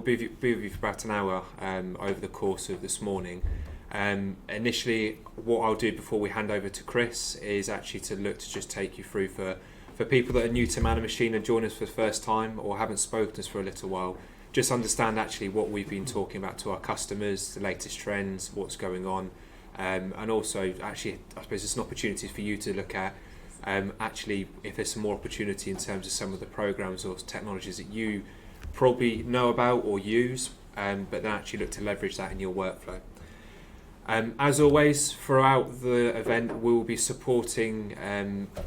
be with you for about an hour over the course of this morning. Initially, what I'll do before we hand over to Chris is actually to look to just take you through for people that are new to Man and Machine and join us for the first time or haven't spoken to us for a little while, just understand actually what we've been talking about to our customers, the latest trends, what's going on, and also actually I suppose it's an opportunity for you to look at actually if there's some more opportunity in terms of some of the programs or technologies that you probably know about or use, but then actually look to leverage that in your workflow. As always, throughout the event, we'll be supporting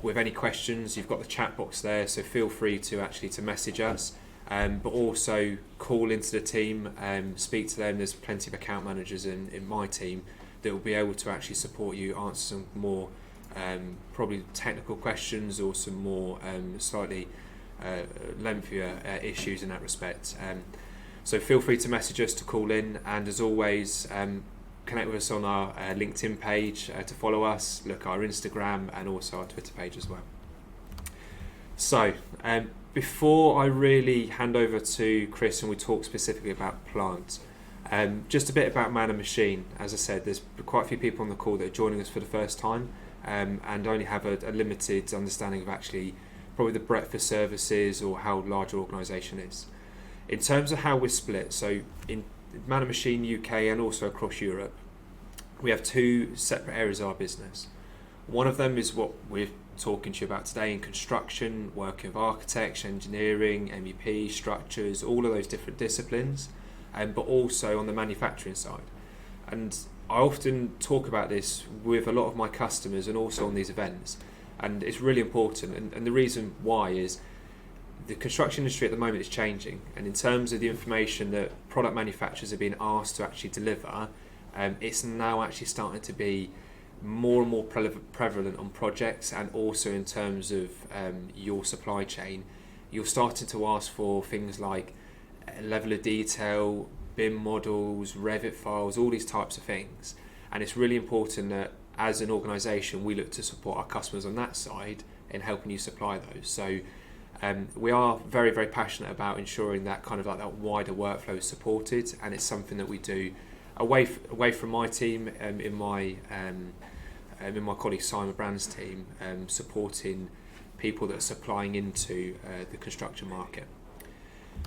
with any questions. You've got the chat box there, so feel free to message us, but also call into the team, speak to them. There's plenty of account managers in my team that will be able to actually support you, answer some more probably technical questions or some more slightly lengthier issues in that respect. So feel free to message us, to call in, and as always, connect with us on our LinkedIn page to follow us, look at our Instagram and also our Twitter page as well. So before I really hand over to Chris and we talk specifically about plant, just a bit about Man and Machine. As I said, there's quite a few people on the call that are joining us for the first time and only have a limited understanding of actually probably the breadth of services or how large an organisation is. In terms of how we're split, so in Man and Machine UK and also across Europe, we have two separate areas of our business. One of them is what we're talking to you about today in construction, working with architects, engineering, MEP, structures, all of those different disciplines, but also on the manufacturing side. And I often talk about this with a lot of my customers and also on these events, and it's really important. And the reason why is the construction industry at the moment is changing, and in terms of the information that product manufacturers are being asked to actually deliver, it's now actually starting to be more and more prevalent on projects, and also in terms of your supply chain. You're starting to ask for things like level of detail, BIM models, Revit files, all these types of things, and it's really important that as an organisation we look to support our customers on that side in helping you supply those. So we are very, very passionate about ensuring that kind of like that wider workflow is supported, and it's something that we do away from my team, in my colleague Simon Brand's team, supporting people that are supplying into the construction market.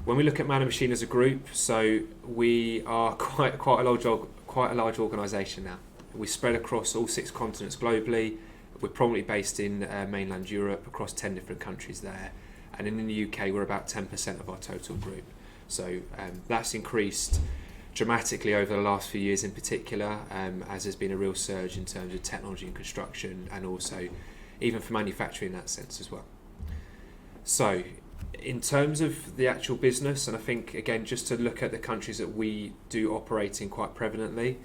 When we look at Man and Machine as a group, so we are quite a large organisation now. We spread across all 6 continents globally. We're probably based in mainland Europe, across 10 different countries there. And in the UK, we're about 10% of our total group. So that's increased dramatically over the last few years in particular, as there's been a real surge in terms of technology and construction, and also even for manufacturing in that sense as well. So in terms of the actual business, and I think again just to look at the countries that we do operate in quite prevalently,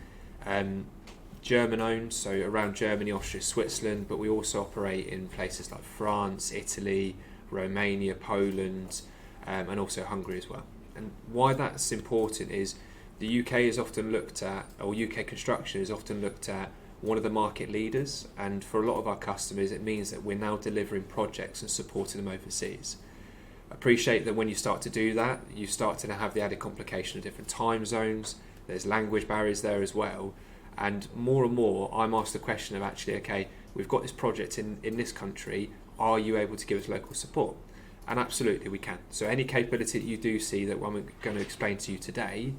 German owned, so around Germany, Austria, Switzerland, but we also operate in places like France, Italy, Romania, Poland, and also Hungary as well. And why that's important is the UK is often looked at, or UK construction is often looked at, one of the market leaders, and for a lot of our customers it means that we're now delivering projects and supporting them overseas. Appreciate that when you start to do that, you start to have the added complication of different time zones, there's language barriers there as well, and more I'm asked the question of actually, okay, we've got this project in this country, are you able to give us local support? And absolutely we can. So any capability that you do see that I'm going to explain to you today,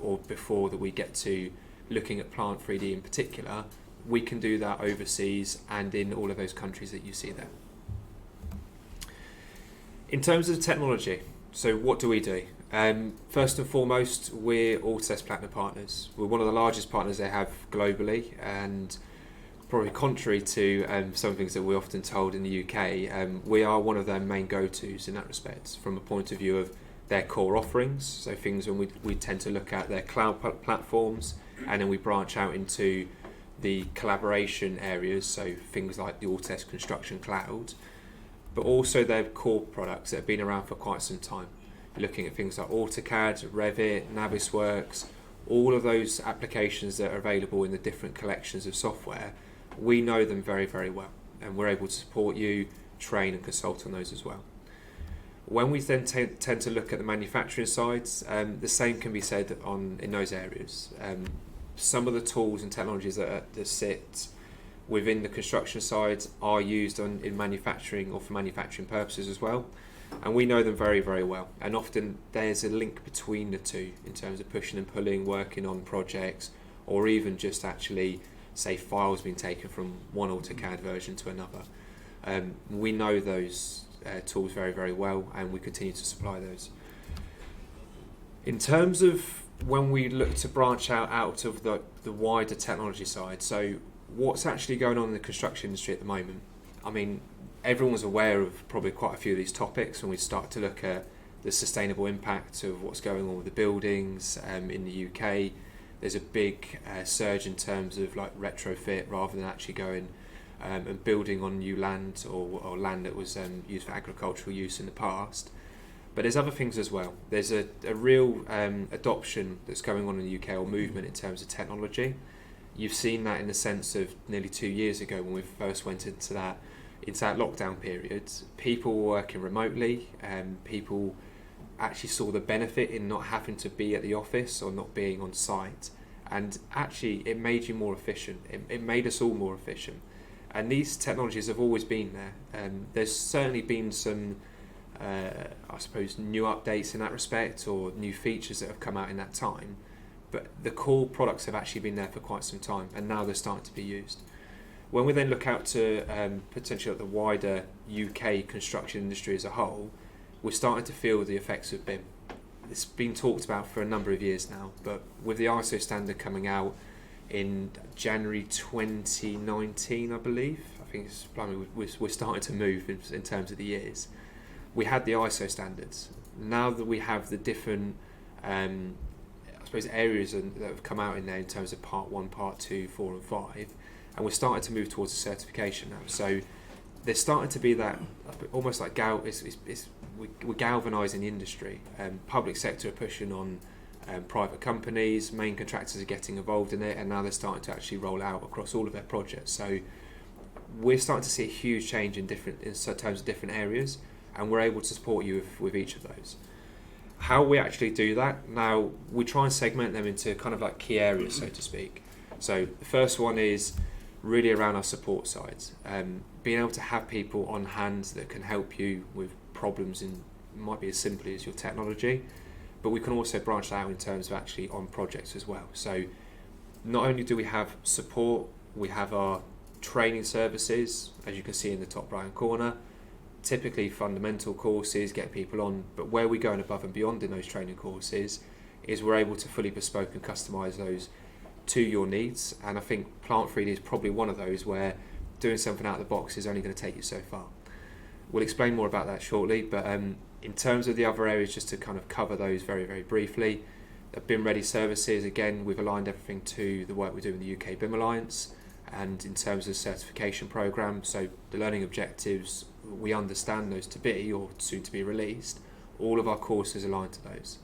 or before that we get to looking at Plant 3D in particular, we can do that overseas and in all of those countries that you see there. In terms of technology, so what do we do? First and foremost, we're Autodesk Platinum partners. We're one of the largest partners they have globally, and probably contrary to some things that we're often told in the UK, we are one of their main go-tos in that respect from a point of view of their core offerings. So things when we tend to look at their cloud platforms, and then we branch out into the collaboration areas, so things like the Autodesk Construction Cloud, but also their core products that have been around for quite some time. Looking at things like AutoCAD, Revit, Navisworks, all of those applications that are available in the different collections of software, we know them very, very well, and we're able to support you, train and consult on those as well. When we then tend to look at the manufacturing sides, the same can be said in those areas. Some of the tools and technologies that sit within the construction side are used in manufacturing or for manufacturing purposes as well. And we know them very, very well. And often there's a link between the two in terms of pushing and pulling, working on projects, or even just actually, say, files being taken from one AutoCAD version to another. We know those tools very, very well, and we continue to supply those. In terms of when we look to branch out of the wider technology side, so what's actually going on in the construction industry at the moment? I mean, everyone's aware of probably quite a few of these topics when we start to look at the sustainable impact of what's going on with the buildings in the UK. There's a big surge in terms of like retrofit rather than actually going and building on new land or land that was used for agricultural use in the past. But there's other things as well. There's a real adoption that's going on in the UK, or movement in terms of technology. You've seen that in the sense of nearly 2 years ago when we first went into that lockdown period. People were working remotely, and people actually saw the benefit in not having to be at the office or not being on site. And actually it made you more efficient. It made us all more efficient. And these technologies have always been there. There's certainly been some, I suppose, new updates in that respect, or new features that have come out in that time. But the core products have actually been there for quite some time, and now they're starting to be used. When we then look out to potentially at the wider UK construction industry as a whole, we're starting to feel the effects of BIM. It's been talked about for a number of years now, but with the ISO standard coming out in January 2019, I believe, I think it's, we're starting to move in terms of the years. We had the ISO standards. Now that we have the different, I suppose, areas that have come out in there in terms of Part 1, Part 2, 4 and 5, and we're starting to move towards a certification now. So there's starting to be that almost like we're galvanising the industry. Public sector are pushing on private companies, main contractors are getting involved in it, and now they're starting to actually roll out across all of their projects. So we're starting to see a huge change in terms of different areas, and we're able to support you with each of those. How we actually do that, now we try and segment them into kind of like key areas, so to speak. So the first one is really around our support sides. Being able to have people on hand that can help you with problems might be as simply as your technology, but we can also branch that out in terms of actually on projects as well. So not only do we have support, we have our training services, as you can see in the top right hand corner, typically fundamental courses, get people on, but where we're going above and beyond in those training courses is we're able to fully bespoke and customise those to your needs. And I think Plant 3D is probably one of those where doing something out of the box is only going to take you so far. We'll explain more about that shortly, but in terms of the other areas, just to kind of cover those very, very briefly, the BIM Ready services, again, we've aligned everything to the work we do in the UK BIM Alliance, and in terms of certification program, so the learning objectives, we understand those to be, or soon to be released, all of our courses align to those.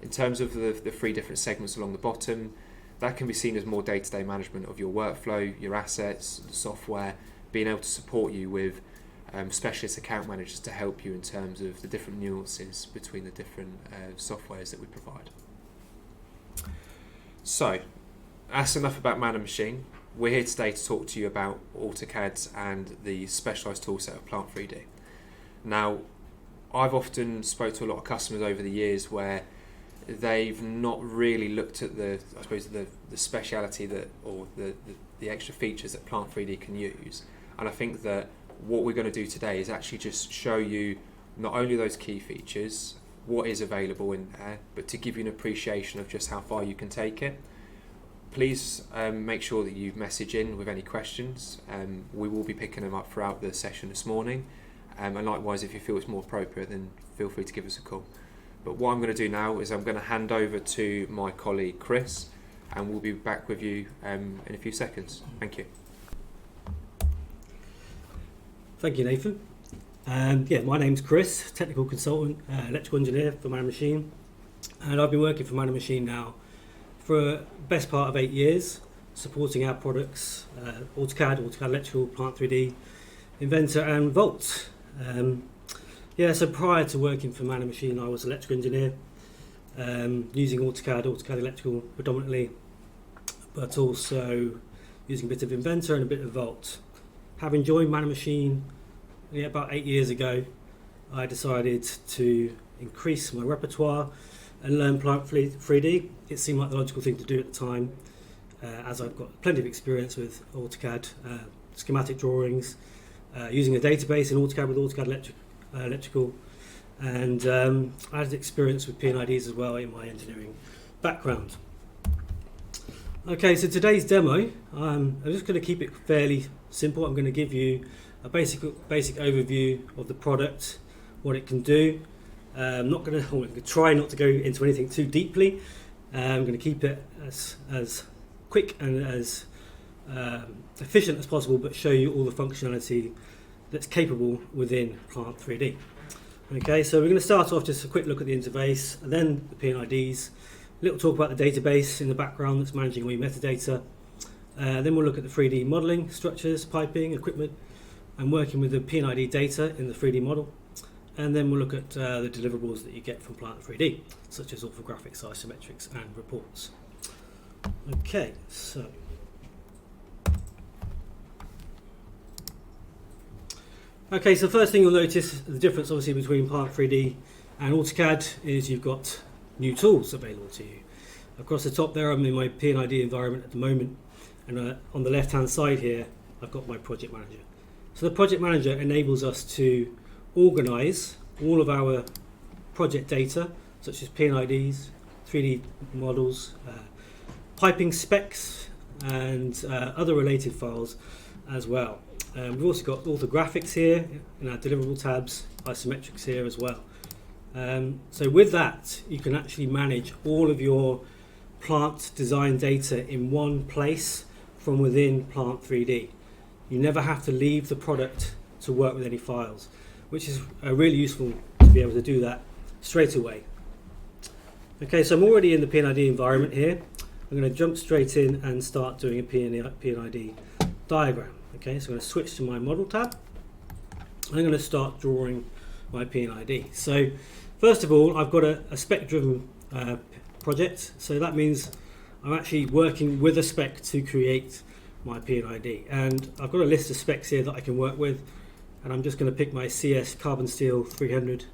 In terms of the 3 different segments along the bottom, that can be seen as more day-to-day management of your workflow, your assets, the software, being able to support you with specialist account managers to help you in terms of the different nuances between the different softwares that we provide. So, that's enough about man and machine. We're here today to talk to you about AutoCAD and the specialised toolset of Plant 3D. Now, I've often spoke to a lot of customers over the years where they've not really looked at the speciality that, or the extra features that Plant 3D can use. And I think that what we're going to do today is actually just show you not only those key features, what is available in there, but to give you an appreciation of just how far you can take it. Please make sure that you message in with any questions. We will be picking them up throughout the session this morning. And likewise, if you feel it's more appropriate, then feel free to give us a call. But what I'm going to do now is I'm going to hand over to my colleague Chris, and we'll be back with you in a few seconds. Thank you. Thank you, Nathan. My name's Chris, technical consultant, electrical engineer for Man Machine, and I've been working for Man Machine now for the best part of 8 years, supporting our products, AutoCAD Electrical, Plant 3D, Inventor and Volt. Yeah, so prior to working for Man and Machine, I was an electrical engineer, using AutoCAD Electrical predominantly, but also using a bit of Inventor and a bit of Volt. Having joined Man and Machine about 8 years ago, I decided to increase my repertoire and learn Plant 3D. It seemed like the logical thing to do at the time, as I've got plenty of experience with AutoCAD, schematic drawings, using a database in AutoCAD with AutoCAD Electrical, and I had experience with P&IDs as well in my engineering background. Okay, so today's demo, I'm just going to keep it fairly simple. I'm going to give you a basic overview of the product, what it can do. I'm going to try not to go into anything too deeply. I'm going to keep it as quick and as efficient as possible, but show you all the functionality that's capable within Plant 3D. Okay, so we're going to start off just a quick look at the interface, and then the P&IDs, a little talk about the database in the background that's managing all your metadata. Then we'll look at the 3D modelling, structures, piping, equipment, and working with the P&ID data in the 3D model. And then we'll look at the deliverables that you get from Plant 3D, such as orthographics, isometrics, and reports. Okay, so so first thing you'll notice, the difference obviously between Plant 3D and AutoCAD is you've got new tools available to you. Across the top there, I'm in my P&ID environment at the moment, and on the left hand side here I've got my project manager. So the project manager enables us to organise all of our project data, such as P&IDs, 3D models, piping specs, and other related files as well. We've also got orthographics here in our deliverable tabs, isometrics here as well. So with that, you can actually manage all of your plant design data in one place from within Plant 3D. You never have to leave the product to work with any files, which is really useful to be able to do that straight away. Okay, so I'm already in the P&ID environment here. I'm going to jump straight in and start doing a P&ID diagram. Okay, so I'm going to switch to my model tab. I'm going to start drawing my P&ID. So first of all, I've got a spec-driven project. So that means I'm actually working with a spec to create my P&ID. And I've got a list of specs here that I can work with. And I'm just going to pick my CS Carbon Steel 300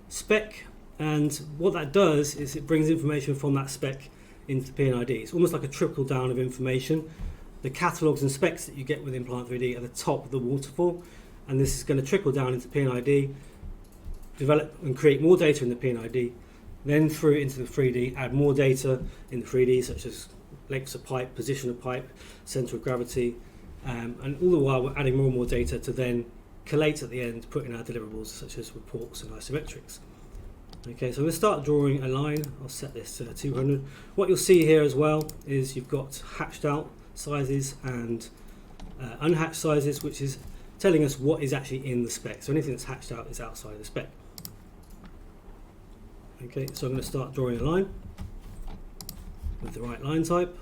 spec. And what that does is it brings information from that spec into the P&ID. It's almost like a trickle down of information. The catalogues and specs that you get within Plant 3D are the top of the waterfall, and this is going to trickle down into P&ID, develop and create more data in the P&ID, then through into the 3D, add more data in the 3D, such as lengths of pipe, position of pipe, centre of gravity, and all the while we're adding more and more data to then collate at the end, put in our deliverables such as reports and isometrics. Okay, so we'll start drawing a line. I'll set this to 200. What you'll see here as well is you've got hatched out sizes and unhatched sizes, which is telling us what is actually in the spec. So anything that's hatched out is outside of the spec. Okay, so I'm going to start drawing a line with the right line type.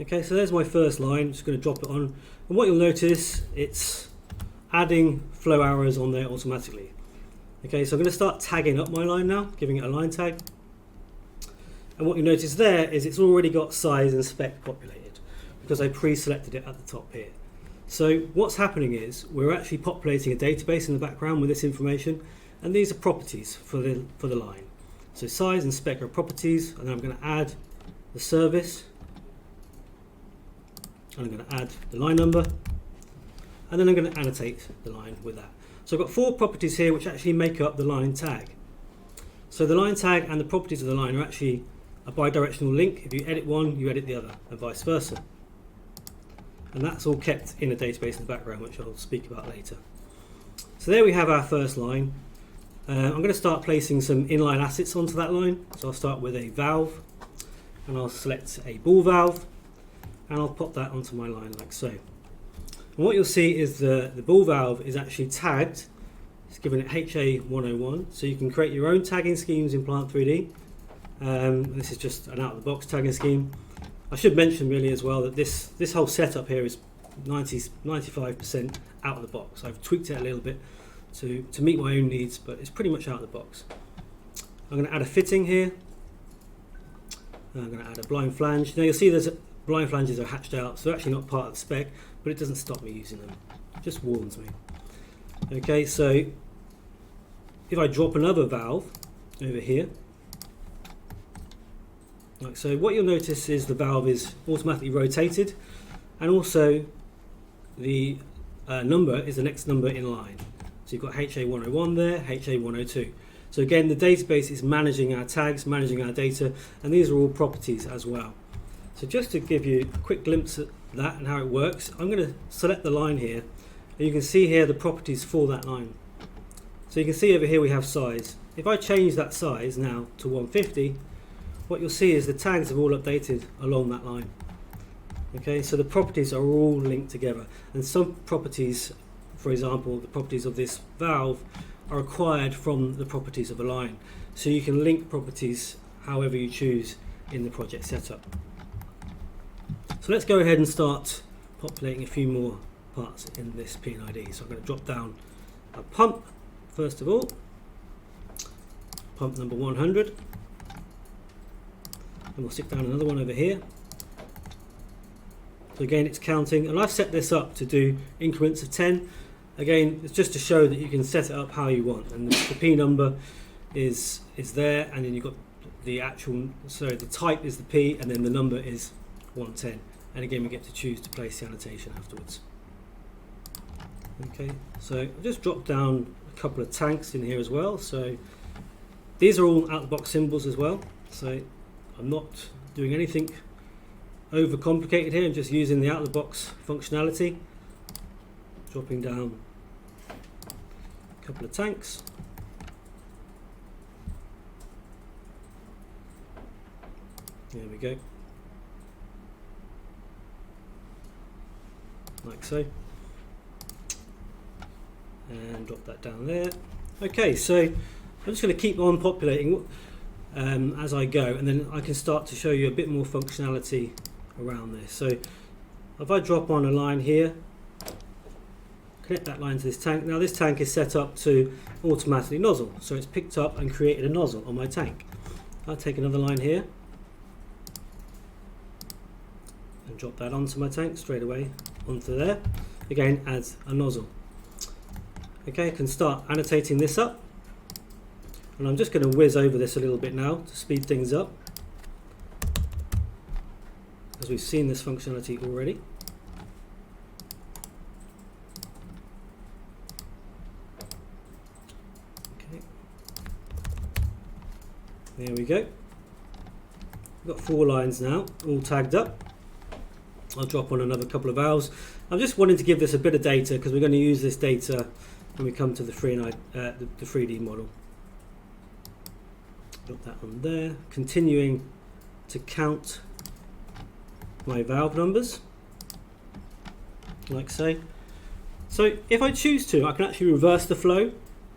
Okay, so there's my first line. I'm just going to drop it on, and what you'll notice, it's adding flow arrows on there automatically. Okay, so I'm going to start tagging up my line now, giving it a line tag. And what you notice there is it's already got size and spec populated because I pre-selected it at the top here. So what's happening is we're actually populating a database in the background with this information, and these are properties for the line. So size and spec are properties, and then I'm going to add the service, and I'm going to add the line number, and then I'm going to annotate the line with that. So I've got 4 properties here which actually make up the line tag. So the line tag and the properties of the line are actually a bidirectional link. If you edit one, you edit the other, and vice versa. And that's all kept in a database in the background, which I'll speak about later. So there we have our first line. I'm going to start placing some inline assets onto that line. So I'll start with a valve, and I'll select a ball valve, and I'll pop that onto my line like so. And what you'll see is the ball valve is actually tagged. It's given it HA101, so you can create your own tagging schemes in Plant 3D. This is just an out-of-the-box tagging scheme. I should mention really as well that this whole setup here is 95% out of the box. I've tweaked it a little bit to meet my own needs, but it's pretty much out of the box. I'm going to add a fitting here. I'm going to add a blind flange. Now you'll see there's blind flanges are hatched out, so they're actually not part of the spec, but it doesn't stop me using them. It just warns me. Okay, so if I drop another valve over here, like so, what you'll notice is the valve is automatically rotated, and also the number is the next number in line. So you've got HA101 there, HA102. So again, the database is managing our tags, managing our data, and these are all properties as well. So just to give you a quick glimpse at that and how it works, I'm going to select the line here, and you can see here the properties for that line. So you can see over here we have size. If I change that size now to 150, what you'll see is the tags have all updated along that line. Okay, so the properties are all linked together, and some properties, for example, the properties of this valve are acquired from the properties of a line. So you can link properties however you choose in the project setup. So let's go ahead and start populating a few more parts in this P&ID. So I'm going to drop down a pump first of all, pump number 100, and we'll stick down another one over here. So again, it's counting, and I've set this up to do increments of 10. Again, it's just to show that you can set it up how you want, and the P number is there, and then you've got the actual, so the type is the P, and then the number is 110. And again, we get to choose to place the annotation afterwards. Okay, so I've just dropped down a couple of tanks in here as well. So these are all out-of-the-box symbols as well. So I'm not doing anything overcomplicated here. I'm just using the out-of-the-box functionality. Dropping down a couple of tanks. There we go. Like so. And drop that down there. Okay, so I'm just going to keep on populating as I go, and then I can start to show you a bit more functionality around this. So if I drop on a line here, connect that line to this tank. Now this tank is set up to automatically nozzle, so it's picked up and created a nozzle on my tank. I'll take another line here and drop that onto my tank straight away onto there. Again, adds a nozzle. Okay, I can start annotating this up, and I'm just going to whiz over this a little bit now to speed things up, as we've seen this functionality already. Okay, there we go. We've got 4 lines now, all tagged up. I'll drop on another couple of valves. I'm just wanting to give this a bit of data because we're going to use this data when we come to the 3D model. Drop that on there. Continuing to count my valve numbers, like so. So if I choose to, I can actually reverse the flow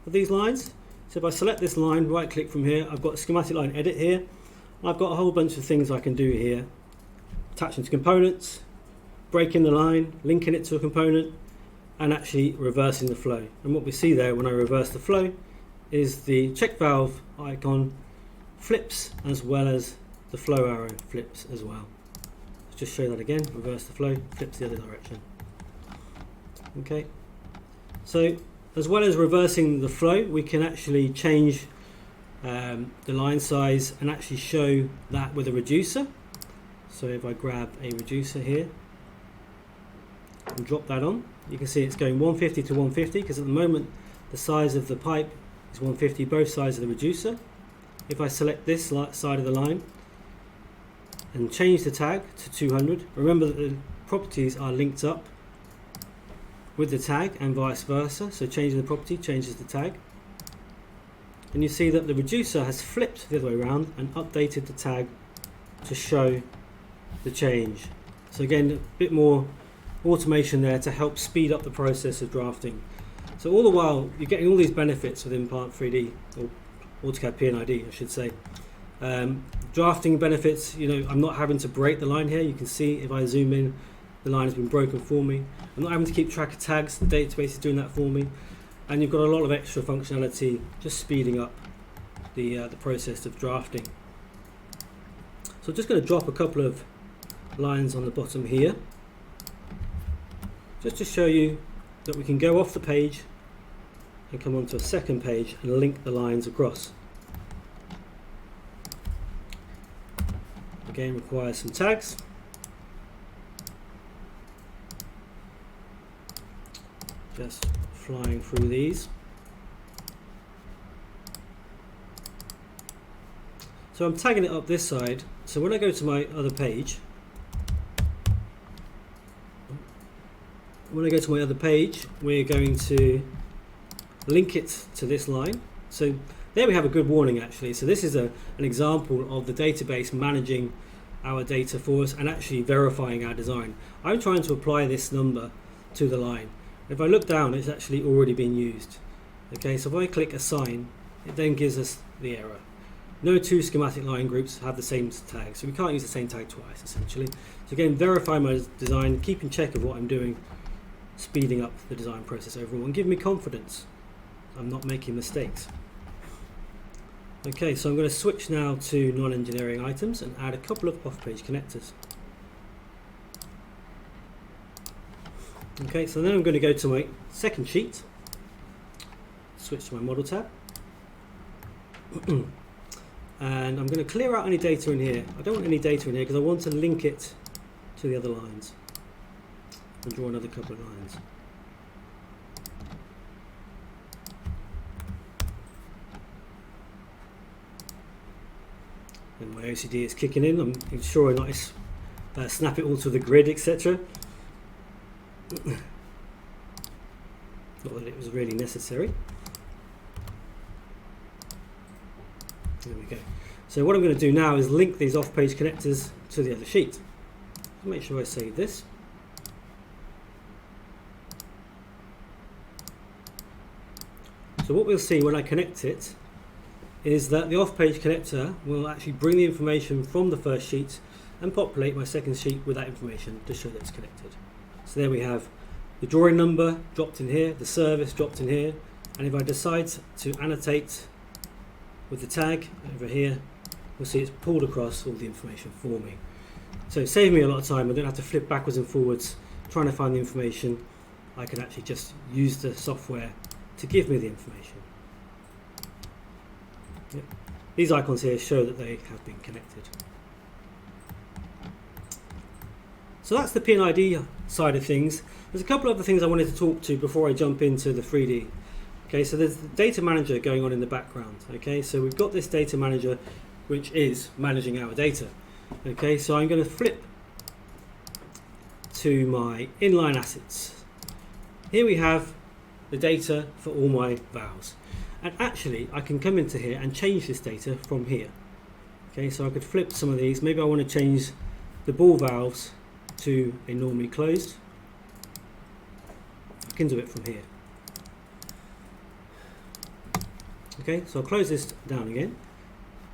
of these lines. So if I select this line, right click from here, I've got a schematic line edit here. I've got a whole bunch of things I can do here. Attaching to components, breaking the line, linking it to a component, and actually reversing the flow. And what we see there when I reverse the flow is the check valve icon flips, as well as the flow arrow flips as well. Let's just show that again. Reverse the flow, flips the other direction. Okay, so as well as reversing the flow, we can actually change the line size and actually show that with a reducer. So if I grab a reducer here and drop that on, you can see it's going 150 to 150 because at the moment the size of the pipe is 150, both sides of the reducer. If I select this side of the line and change the tag to 200, remember that the properties are linked up with the tag and vice versa, so changing the property changes the tag. And you see that the reducer has flipped the other way around and updated the tag to show the change. So again, a bit more automation there to help speed up the process of drafting. So all the while you're getting all these benefits within Part 3D, or AutoCAD P&ID I should say. Drafting benefits, you know, I'm not having to break the line here. You can see if I zoom in, the line has been broken for me. I'm not having to keep track of tags, the database is doing that for me. and you've got a lot of extra functionality, just speeding up the process of drafting. So I'm just going to drop a couple of lines on the bottom here, just to show you that we can go off the page and come onto a second page and link the lines across. Again, requires some tags. Just flying through these. So I'm tagging it up this side, so when I go to my other page, we're going to link it to this line. So there we have a good warning actually. So this is an example of the database managing our data for us and actually verifying our design. I'm trying to apply this number to the line. If I look down, it's actually already been used. Okay, so if I click assign, it then gives us the error. No two schematic line groups have the same tag, so we can't use the same tag twice essentially. So again, verify my design, keeping check of what I'm doing, speeding up the design process overall and give me confidence I'm not making mistakes. Okay, so I'm going to switch now to non-engineering items and add a couple of off-page connectors. Okay, so then I'm going to go to my second sheet, switch to my model tab, and I'm going to clear out any data in here. I don't want any data in here because I want to link it to the other lines and draw another couple of lines. And my OCD is kicking in. I'm ensuring that I snap it all to the grid, etc. Not that it was really necessary. There we go. So what I'm going to do now is link these off-page connectors to the other sheet. Make sure I save this. So what we'll see when I connect it is that the off-page connector will actually bring the information from the first sheet and populate my second sheet with that information to show that it's connected. So there we have the drawing number dropped in here, the service dropped in here, and if I decide to annotate with the tag over here, we'll see it's pulled across all the information for me. So it's saving me a lot of time. I don't have to flip backwards and forwards trying to find the information. I can actually just use the software to give me the information. Yep. These icons here show that they have been connected. So that's the P&ID side of things. There's a couple of other things I wanted to talk to before I jump into the 3D. Okay, so there's the data manager going on in the background. Okay, so we've got this data manager which is managing our data. Okay, so I'm going to flip to my inline assets. Here we have the data for all my valves. And actually I can come into here and change this data from here. Okay, so I could flip some of these. Maybe I want to change the ball valves to a normally closed. I can do it from here. Okay, so I'll close this down again,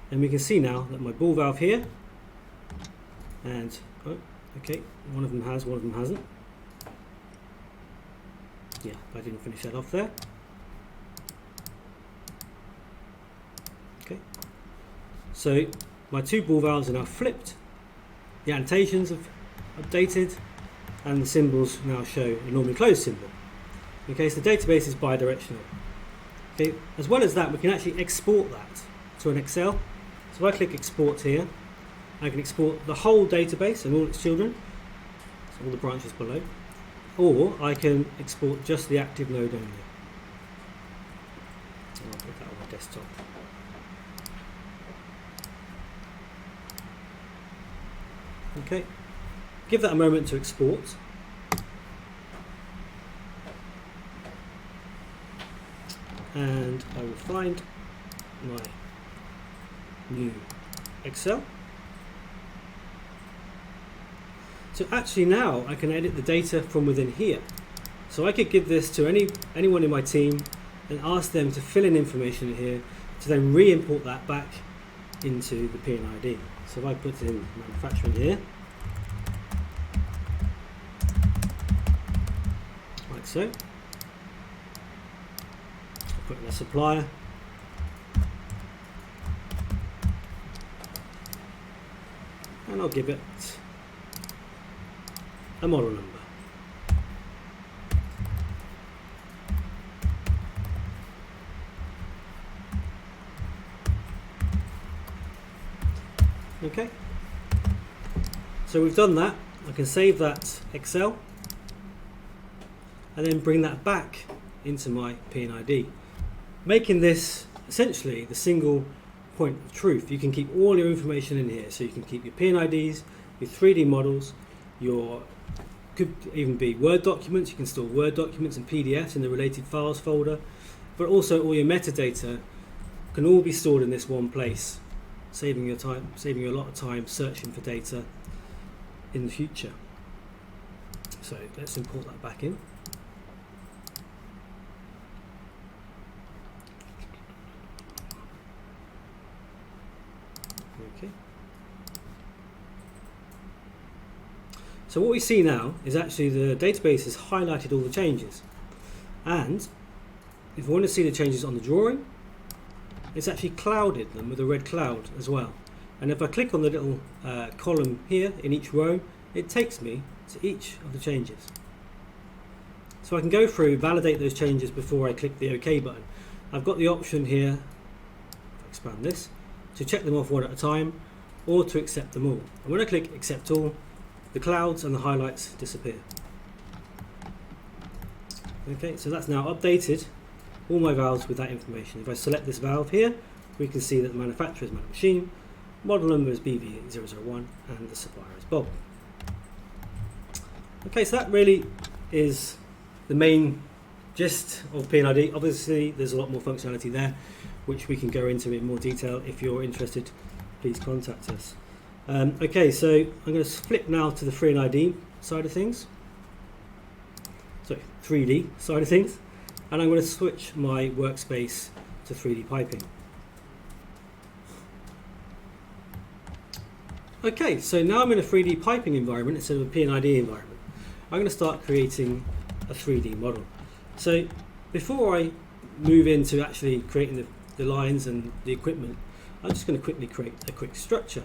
and we can see now that my ball valve here, and okay, one of them has, one of them hasn't. Yeah, I didn't finish that off there. Okay, so my two ball valves are now flipped, the annotations have updated, and the symbols now show a normally closed symbol. Okay, so the database is bidirectional. Okay, as well as that, we can actually export that to an Excel. So if I click export here, I can export the whole database and all its children, so all the branches below, or I can export just the active node only. And I'll put that on my desktop. Okay, give that a moment to export. And I will find my new Excel. So actually now I can edit the data from within here. So I could give this to anyone in my team and ask them to fill in information in here to then re-import that back into the P&ID. So if I put in manufacturing here, like so, put in a supplier. And I'll give it a model number. Okay, so we've done that. I can save that Excel and then bring that back into my P&ID, making this essentially the single point of truth. You can keep all your information in here, so you can keep your P&IDs, your 3D models, your could even be Word documents. You can store Word documents and PDFs in the related files folder, but also all your metadata can all be stored in this one place, saving you a lot of time searching for data in the future. So let's import that back in. Okay. So what we see now is actually the database has highlighted all the changes, and if we want to see the changes on the drawing, it's actually clouded them with a red cloud as well. And if I click on the little column here in each row, it takes me to each of the changes. So I can go through, validate those changes before I click the OK button. I've got the option here, expand this, to check them off one at a time or to accept them all. And when I click accept all, the clouds and the highlights disappear. Okay, so that's now updated all my valves with that information. If I select this valve here, we can see that the manufacturer is Machine, model number is BV001, and the supplier is Bob. Okay, so that really is the main gist of P&ID. Obviously, there's a lot more functionality there, which we can go into in more detail. If you're interested, please contact us. Okay, so I'm going to flip now to the 3D side of things. Sorry, 3D side of things. And I'm going to switch my workspace to 3D piping. Okay, so now I'm in a 3D piping environment instead of a P&ID environment. I'm going to start creating a 3D model. So before I move into actually creating the lines and the equipment, I'm just going to quickly create a quick structure.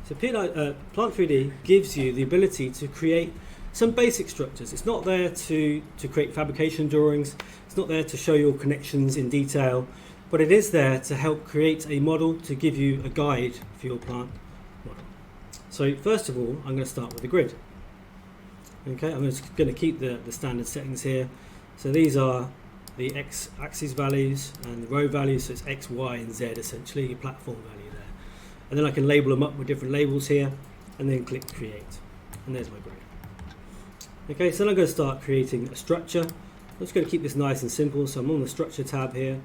So Plant 3D gives you the ability to create some basic structures. It's not there to create fabrication drawings. It's not there to show your connections in detail, but it is there to help create a model, to give you a guide for your plant model. So first of all, I'm going to start with a grid. Okay, I'm just going to keep the standard settings here. So these are the x-axis values and the row values, so it's x, y, and z essentially, your platform value there. And then I can label them up with different labels here, and then click create. And there's my grid. Okay, so then I'm going to start creating a structure. I'm just going to keep this nice and simple, so I'm on the structure tab here.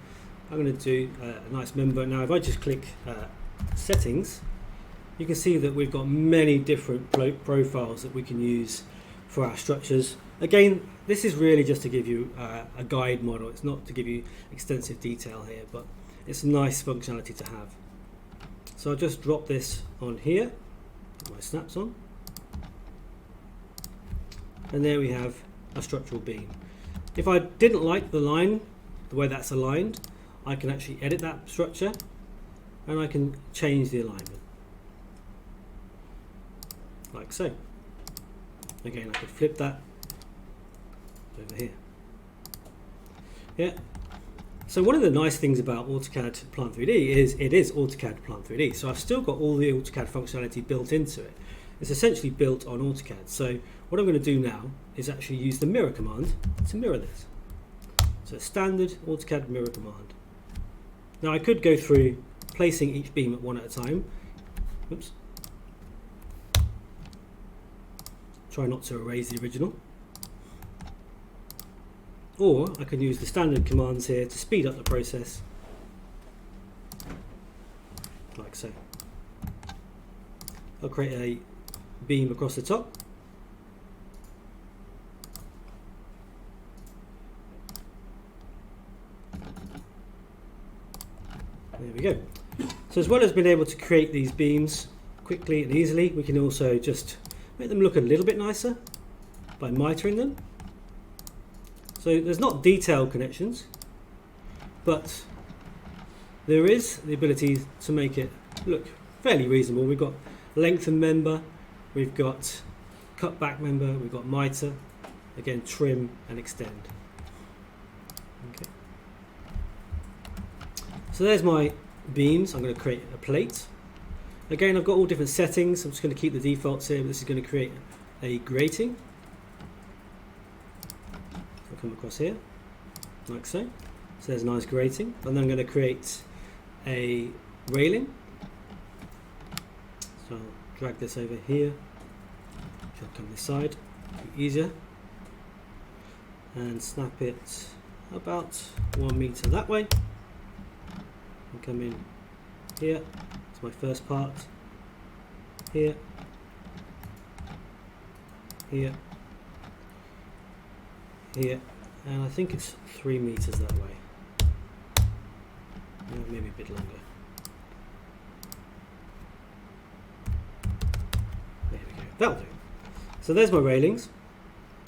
I'm going to do a nice member. Now if I just click settings, you can see that we've got many different profiles that we can use for our structures. Again, this is really just to give you a guide model. It's not to give you extensive detail here, but it's a nice functionality to have. So I'll just drop this on here, put my snaps on, and there we have a structural beam. If I didn't like the line, the way that's aligned, I can actually edit that structure and I can change the alignment, like so. Again, I could flip that over here. Yeah. So one of the nice things about AutoCAD Plant 3D is it is AutoCAD Plant 3D. So I've still got all the AutoCAD functionality built into it. It's essentially built on AutoCAD. So what I'm going to do now is actually use the mirror command to mirror this. So standard AutoCAD mirror command. Now I could go through placing each beam at one at a time. Oops. Try not to erase the original. Or I can use the standard commands here to speed up the process, like so. I'll create a beam across the top. There we go. So as well as being able to create these beams quickly and easily, we can also just make them look a little bit nicer by mitering them. So there's not detailed connections, but there is the ability to make it look fairly reasonable. We've got lengthen member, we've got cut back member, we've got miter, again trim and extend. Okay. So there's my beams. I'm going to create a plate. Again, I've got all different settings. I'm just going to keep the defaults here, but this is going to create a grating. I'll come across here, like so. So there's a nice grating. And then I'm going to create a railing. So I'll drag this over here. I'll come this side, easier. And snap it about 1 meter that way. And come in here. It's my first part. Here. Here. Here. And I think it's 3 meters that way. Maybe a bit longer. There we go. That'll do. So there's my railings.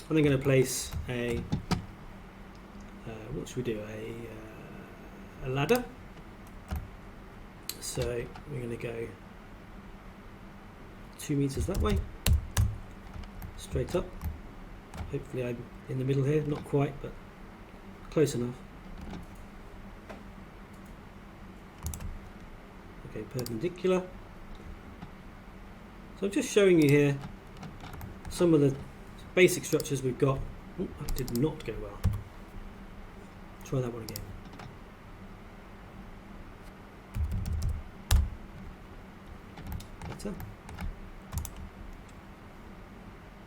And I'm going to place a what should we do? A ladder. So we're going to go 2 meters that way, straight up. Hopefully I'm in the middle here, not quite, but close enough. Okay, perpendicular. So I'm just showing you here some of the basic structures we've got. Oh, that did not go well. Try that one again. Better.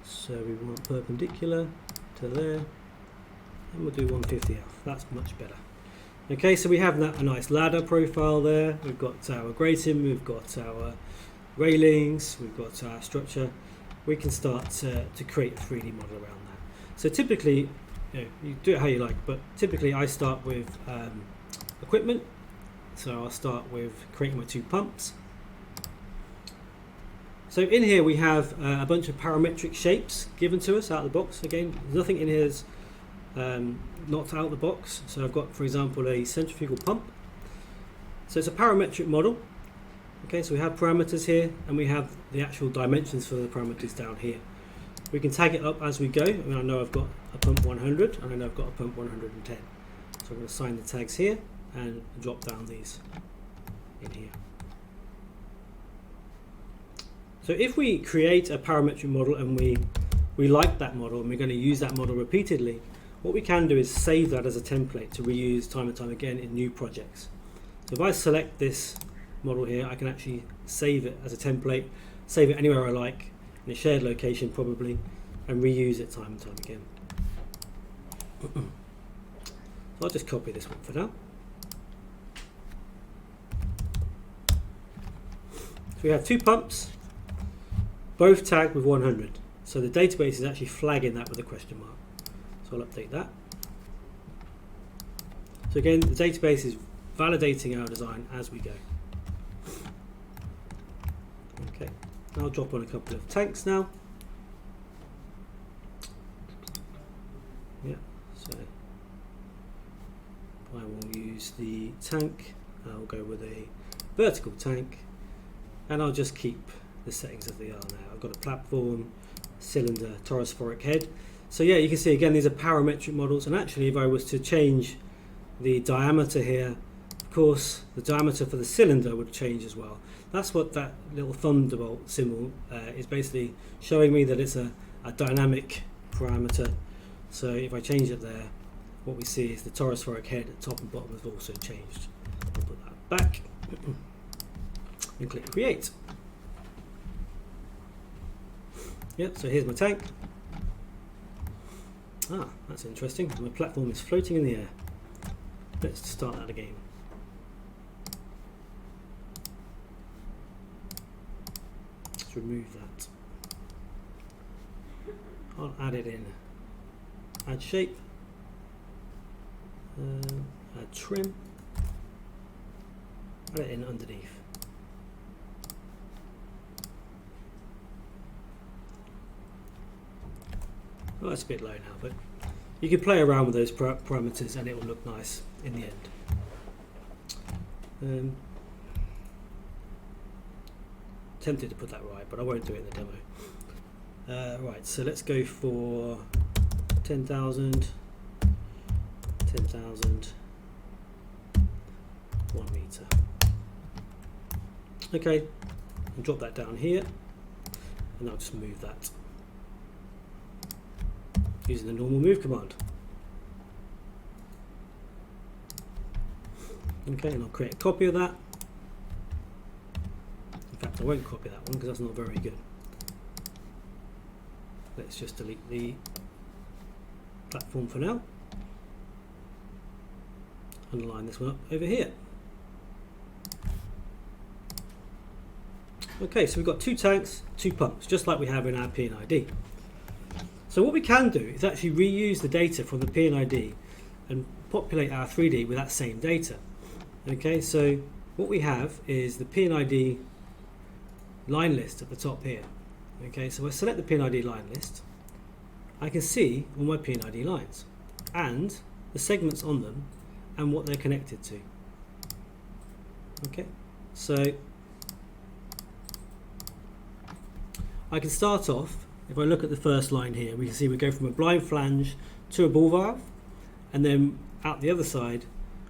So we want perpendicular to there, and we'll do 150 off. That's much better. Okay, so we have a nice ladder profile there. We've got our grating, we've got our railings, we've got our structure. We can start to create a 3D model around that. So typically, you do it how you like, but typically I start with equipment. So I'll start with creating my 2 pumps. So in here we have a bunch of parametric shapes given to us out of the box. Again, nothing in here is not out of the box. So I've got, for example, a centrifugal pump. So it's a parametric model. Okay, so we have parameters here, and we have the actual dimensions for the parameters down here. We can tag it up as we go. I know I've got a pump 100, and I know I've got a pump 110. So I'm going to assign the tags here and drop down these in here. So if we create a parametric model and we like that model and we're going to use that model repeatedly, what we can do is save that as a template to reuse time and time again in new projects. So if I select this model here, I can actually save it as a template, save it anywhere I like, in a shared location probably, and reuse it time and time again. So I'll just copy this one for now. So we have 2 pumps, both tagged with 100. So the database is actually flagging that with a question mark. So I'll update that. So again, the database is validating our design as we go. Okay, I'll drop on a couple of tanks now. Yeah, so I will use the tank. I'll go with a vertical tank, and I'll just keep the settings as they are now. I've got a platform, cylinder, torusphoric head. So yeah, you can see again these are parametric models, and actually if I was to change the diameter here, of course the diameter for the cylinder would change as well. That's what that little thunderbolt symbol is basically showing me, that it's a dynamic parameter. So if I change it there, what we see is the torusphoric head at top and bottom has also changed. I'll put that back and click create. Yep, so here's my tank. Ah, that's interesting. My platform is floating in the air. Let's start that again. Let's remove that. I'll add it in. Add shape. Add trim. Add it in underneath. Well, that's a bit low now, but you can play around with those parameters and it will look nice in the end. Tempted to put that right, but I won't do it in the demo. Right, so let's go for 10,000, 10,000, 1 meter. Okay, I'll drop that down here, and I'll just move that using the normal move command. Okay, and I'll create a copy of that. In fact, I won't copy that one because that's not very good. Let's just delete the platform for now. And line this one up over here. Okay, so we've got 2 tanks, 2 pumps, just like we have in our P&ID. So what we can do is actually reuse the data from the P&ID and populate our 3D with that same data. Okay, so what we have is the P&ID line list at the top here. Okay, so I select the P&ID line list. I can see all my P&ID lines and the segments on them and what they're connected to. Okay, so I can start off, if I look at the first line here, we can see we go from a blind flange to a ball valve, and then out the other side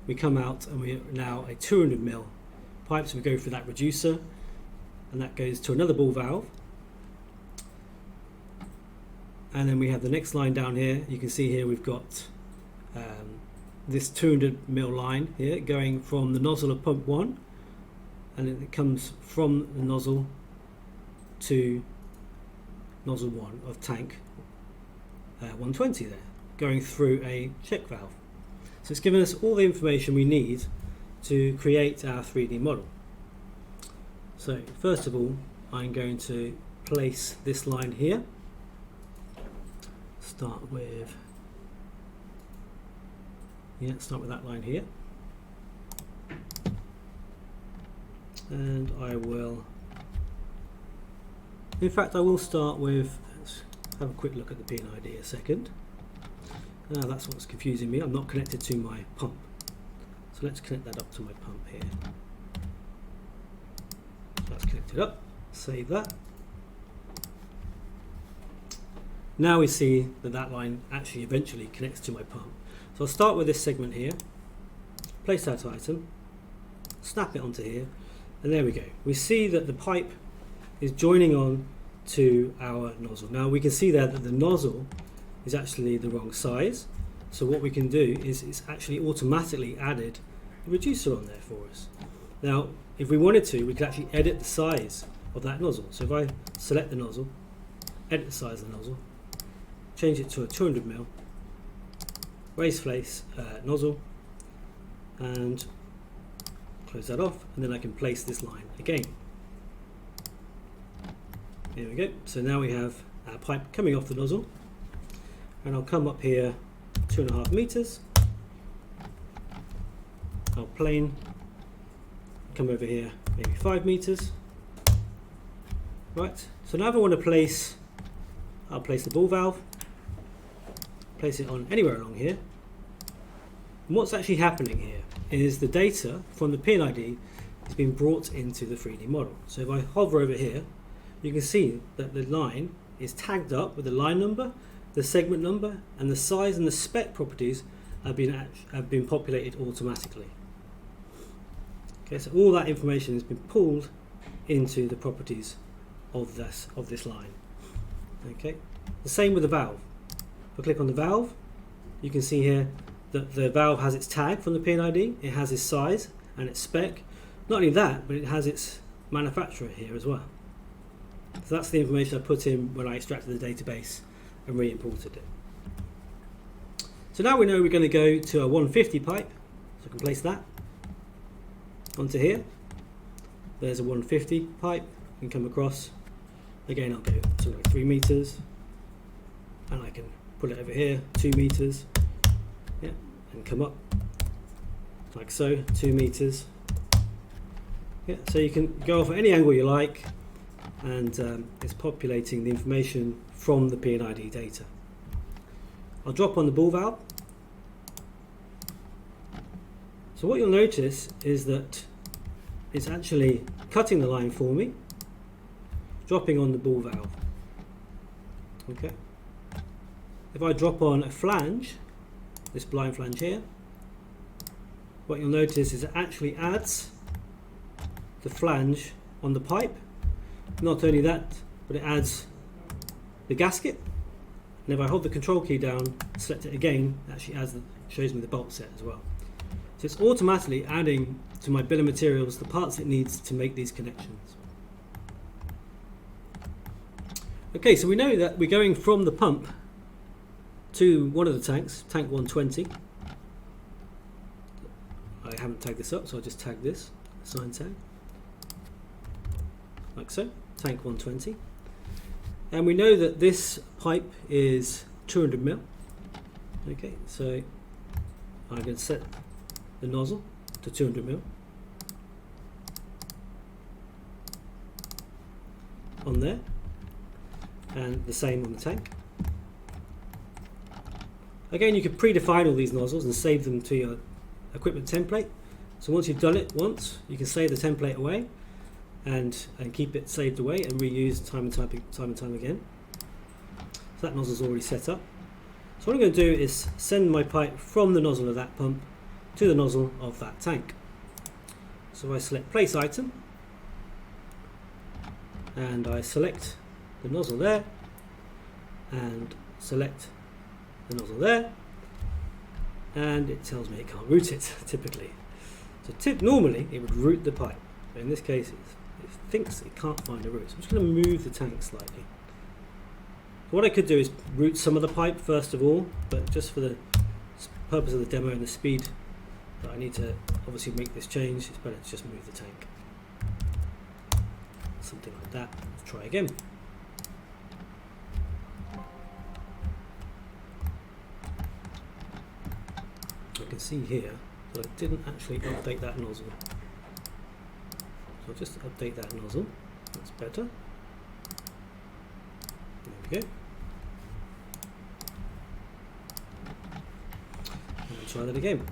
we come out and we're now a 200mm pipe, so we go through that reducer and that goes to another ball valve, and then we have the next line down here. You can see here we've got this 200mm line here going from the nozzle of pump 1, and it comes from the nozzle to nozzle 1 of tank 120 there, going through a check valve. So it's given us all the information we need to create our 3D model. So first of all, I'm going to place this line here. Start with that line here. And I will, in fact I will start with, let's have a quick look at the P&ID a second. That's what's confusing me. I'm not connected to my pump. So let's connect that up to my pump here. So that's connected up. Save that. Now we see that that line actually eventually connects to my pump. So I'll start with this segment here, place that item, snap it onto here, and there we go. We see that the pipe is joining on to our nozzle. Now we can see there that the nozzle is actually the wrong size. So what we can do is it's actually automatically added a reducer on there for us. Now if we wanted to, we could actually edit the size of that nozzle. So if I select the nozzle, edit the size of the nozzle, change it to a 200mm raised face nozzle, and close that off, and then I can place this line again. There we go. So now we have our pipe coming off the nozzle, and I'll come up here 2.5 meters. I'll plane, come over here maybe 5 meters. Right, so now if I want to place, I'll place the ball valve, place it on anywhere along here. And what's actually happening here is the data from the P&ID is being brought into the 3D model. So if I hover over here, you can see that the line is tagged up with the line number, the segment number, and the size and the spec properties have been populated automatically. Okay, so all that information has been pulled into the properties of this line. Okay, the same with the valve. If I click on the valve, you can see here that the valve has its tag from the P&ID, it has its size and its spec. Not only that, but it has its manufacturer here as well. So that's the information I put in when I extracted the database and re-imported it. So now we know we're going to go to a 150 pipe, so I can place that onto here. There's a 150 pipe, and come across. Again, I'll go to like 3 meters, and I can put it over here, 2 meters, yeah, and come up like so, 2 meters. Yeah, so you can go off at any angle you like, and it's populating the information from the P&ID data. I'll drop on the ball valve. So what you'll notice is that is actually cutting the line for me, dropping on the ball valve. Okay. If I drop on a flange, this blind flange here, what you'll notice is it actually adds the flange on the pipe. Not only that, but it adds the gasket. And if I hold the control key down, select it again, it actually shows me the bolt set as well. So it's automatically adding to my bill of materials the parts it needs to make these connections. Okay, so we know that we're going from the pump to one of the tanks, tank 120. I haven't tagged this up, so I'll just tag this, assign tag, like so, tank 120. And we know that this pipe is 200 mil. Okay, so I'm going to set the nozzle to 200 mil on there, and the same on the tank. Again, you can predefine all these nozzles and save them to your equipment template. So once you've done it once, you can save the template away and keep it saved away and reuse time and time again. So that nozzle's already set up. So what I'm going to do is send my pipe from the nozzle of that pump to the nozzle of that tank. So I select place item, and I select the nozzle there, and select the nozzle there, and it tells me it can't route it typically. So normally it would route the pipe, but in this case it thinks it can't find a route. So I'm just going to move the tank slightly. So what I could do is route some of the pipe first of all, but just for the purpose of the demo and the speed that I need to obviously make this change, it's better to just move the tank. Something like that. Let's try again. I can see here that I didn't actually update that nozzle. So I'll just update that nozzle. That's better. There we go. And we'll try that again.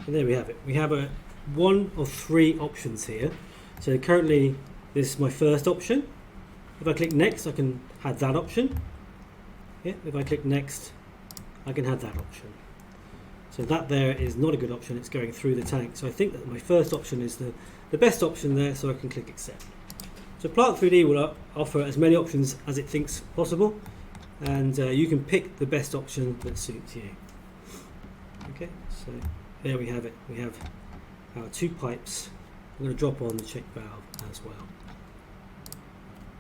And there we have it. We have one of three options here. So currently this is my first option. If I click next, I can have that option. Yeah, if I click next, I can have that option. So that there is not a good option, it's going through the tank. So I think that my first option is the best option there, so I can click accept. So Plant 3D will offer as many options as it thinks possible, and you can pick the best option that suits you. Okay, so there we have it. We have our two pipes. I'm going to drop on the check valve as well.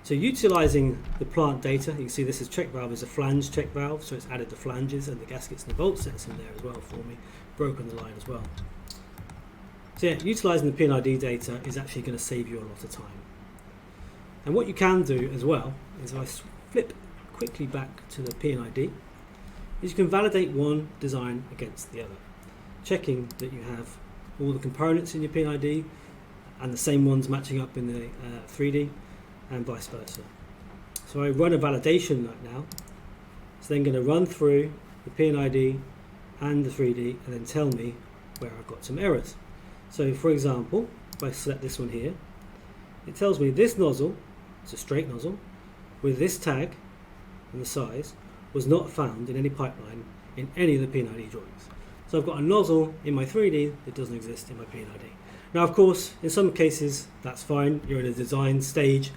So utilising the plant data, you can see this is check valve is a flange check valve, so it's added the flanges and the gaskets and the bolt sets in there as well for me, broken the line as well. So yeah, utilising the P&ID data is actually going to save you a lot of time. And what you can do as well is if I flip quickly back to the P&ID, is you can validate one design against the other, checking that you have all the components in your P&ID and the same ones matching up in the 3D, and vice versa. So I run a validation right now. It's then going to run through the P&ID and the 3D and then tell me where I've got some errors. So for example, if I select this one here, it tells me this nozzle, it's a straight nozzle, with this tag and the size, was not found in any pipeline in any of the P&ID drawings. So I've got a nozzle in my 3D that doesn't exist in my P&ID. Now of course, in some cases that's fine, you're in a design stage,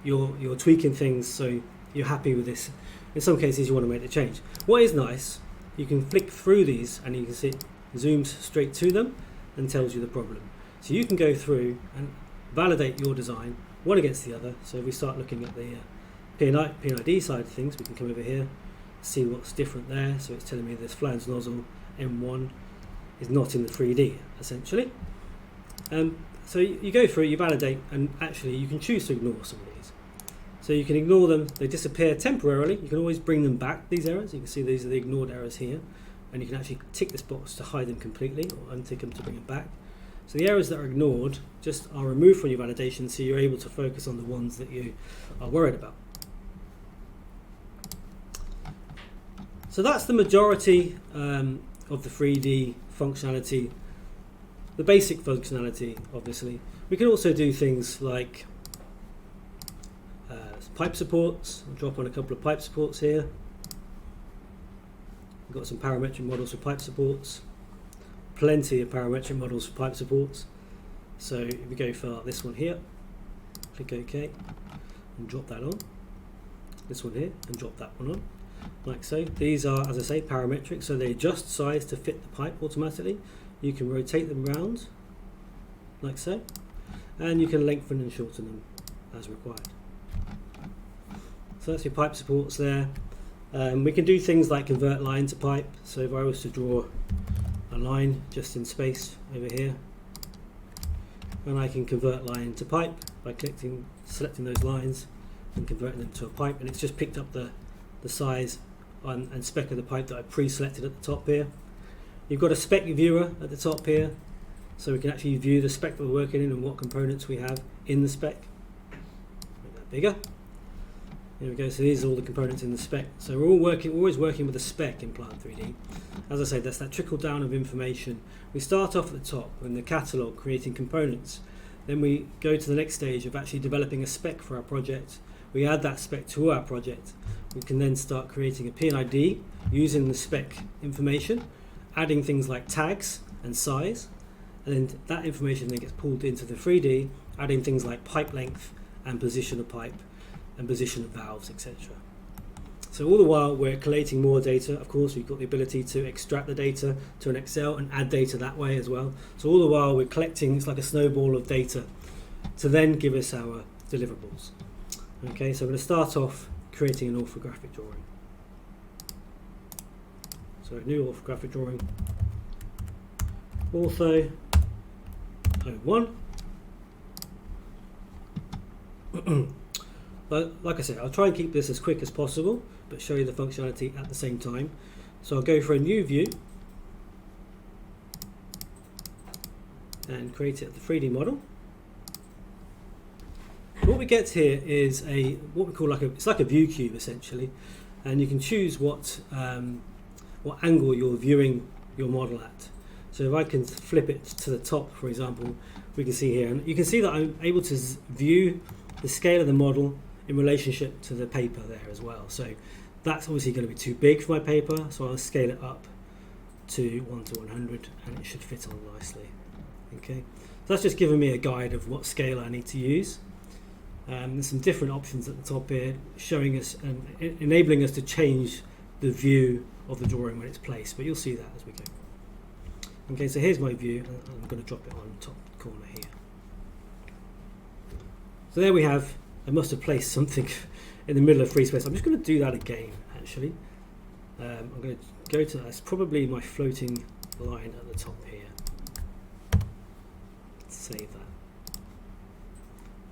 you're tweaking things so you're happy with this. In some cases you want to make the change. What is nice, you can flick through these and you can see it zooms straight to them and tells you the problem. So you can go through and validate your design one against the other. So if we start looking at the P&ID side of things, we can come over here, see what's different there. So it's telling me this flange nozzle M1 is not in the 3D essentially. So you go through it, you validate, and actually you can choose to ignore some of these. So you can ignore them, they disappear temporarily. You can always bring them back, these errors. You can see these are the ignored errors here, and you can actually tick this box to hide them completely or untick them to bring them back. So the errors that are ignored just are removed from your validation, so you're able to focus on the ones that you are worried about. So that's the majority of the 3D functionality, the basic functionality obviously. We can also do things like pipe supports. I'll drop on a couple of pipe supports here. We've got some parametric models for pipe supports, plenty of parametric models for pipe supports. So if we go for this one here, click OK and drop that on. This one here and drop that one on, like so. These are, as I say, parametric, so they adjust size to fit the pipe automatically. You can rotate them round, like so, and you can lengthen and shorten them as required. So that's your pipe supports there. We can do things like convert line to pipe. So if I was to draw a line just in space over here, and I can convert line to pipe by selecting those lines and converting them to a pipe, and it's just picked up the size and spec of the pipe that I pre-selected at the top here. You've got a spec viewer at the top here, so we can actually view the spec that we're working in and what components we have in the spec. Make that bigger. Here we go, so these are all the components in the spec. So we're always working with a spec in Plant 3D. As I say, that's that trickle down of information. We start off at the top in the catalogue, creating components. Then we go to the next stage of actually developing a spec for our project. We add that spec to our project. We can then start creating a P&ID using the spec information, adding things like tags and size, and then that information then gets pulled into the 3D, adding things like pipe length and position of pipe and position of valves, etc. So all the while we're collating more data. Of course, we've got the ability to extract the data to an Excel and add data that way as well. So all the while we're collecting, it's like a snowball of data to then give us our deliverables. Okay, so I'm going to start off creating an orthographic drawing. So a new orthographic drawing, ortho 01. But like I said, I'll try and keep this as quick as possible, but show you the functionality at the same time. So I'll go for a new view and create it at the 3D model. What we get here is what we call it's like a view cube essentially, and you can choose what angle you're viewing your model at. So if I can flip it to the top, for example, we can see here, and you can see that I'm able to view the scale of the model in relationship to the paper there as well. So that's obviously going to be too big for my paper, so I'll scale it up to 1 to 100 and it should fit on nicely. Okay, so that's just giving me a guide of what scale I need to use. There's some different options at the top here showing us and enabling us to change the view of the drawing when it's placed, but you'll see that as we go. Okay, so here's my view, and I'm going to drop it on the top corner here. So there we have, I must have placed something in the middle of free space. I'm just going to do that again actually. I'm going to go to, that's probably my floating line at the top here. Save that.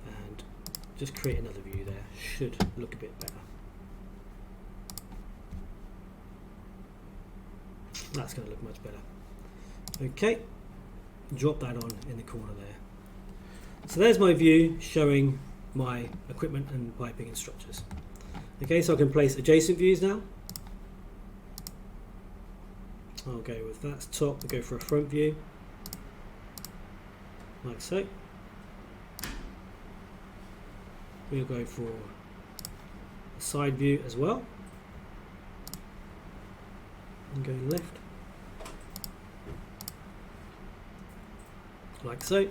And just create another view there. Should look a bit better. That's going to look much better. Okay, drop that on in the corner there. So there's my view showing my equipment and piping and structures. Okay, so I can place adjacent views now. I'll go with that's top, we'll go for a front view, like so. We'll go for a side view as well. And go left. Like so.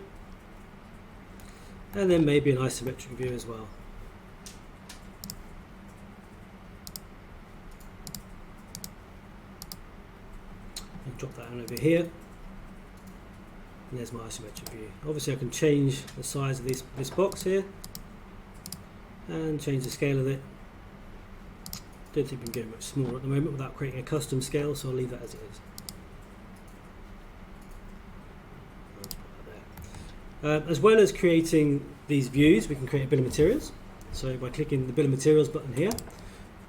And then maybe an isometric view as well. And drop that on over here. And there's my isometric view. Obviously I can change the size of this box here and change the scale of it. Don't think we can go much smaller at the moment without creating a custom scale, so I'll leave that as it is. As well as creating these views, we can create a bill of materials. So by clicking the bill of materials button here,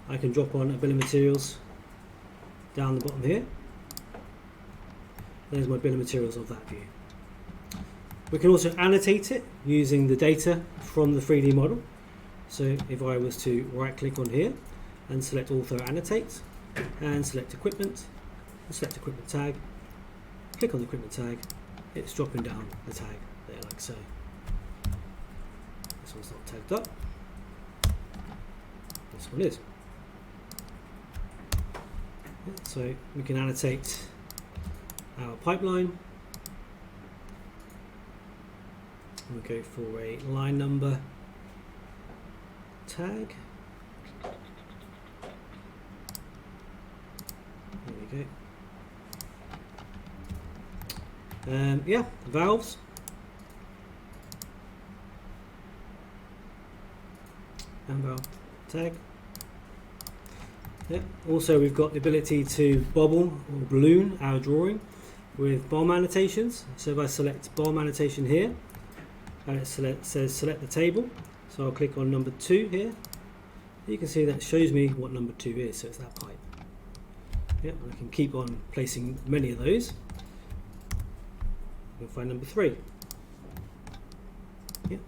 I can drop on a bill of materials down the bottom here. There's my bill of materials of that view. We can also annotate it using the data from the 3D model. So if I was to right click on here and select Auto Annotate and select Equipment select equipment tag, click on the equipment tag, it's dropping down the tag there like so. This one's not tagged up, this one is. So we can annotate our pipeline. We'll go for a line number tag. There we go. Yeah, valves. And valve tag. Yeah. Also, we've got the ability to bobble or balloon our drawing with bomb annotations. So if I select bomb annotation here, and it says select the table, so I'll click on number 2 here. You can see that shows me what number 2 is, so it's that pipe. Yeah, I can keep on placing many of those. We'll find number 3. Yeah.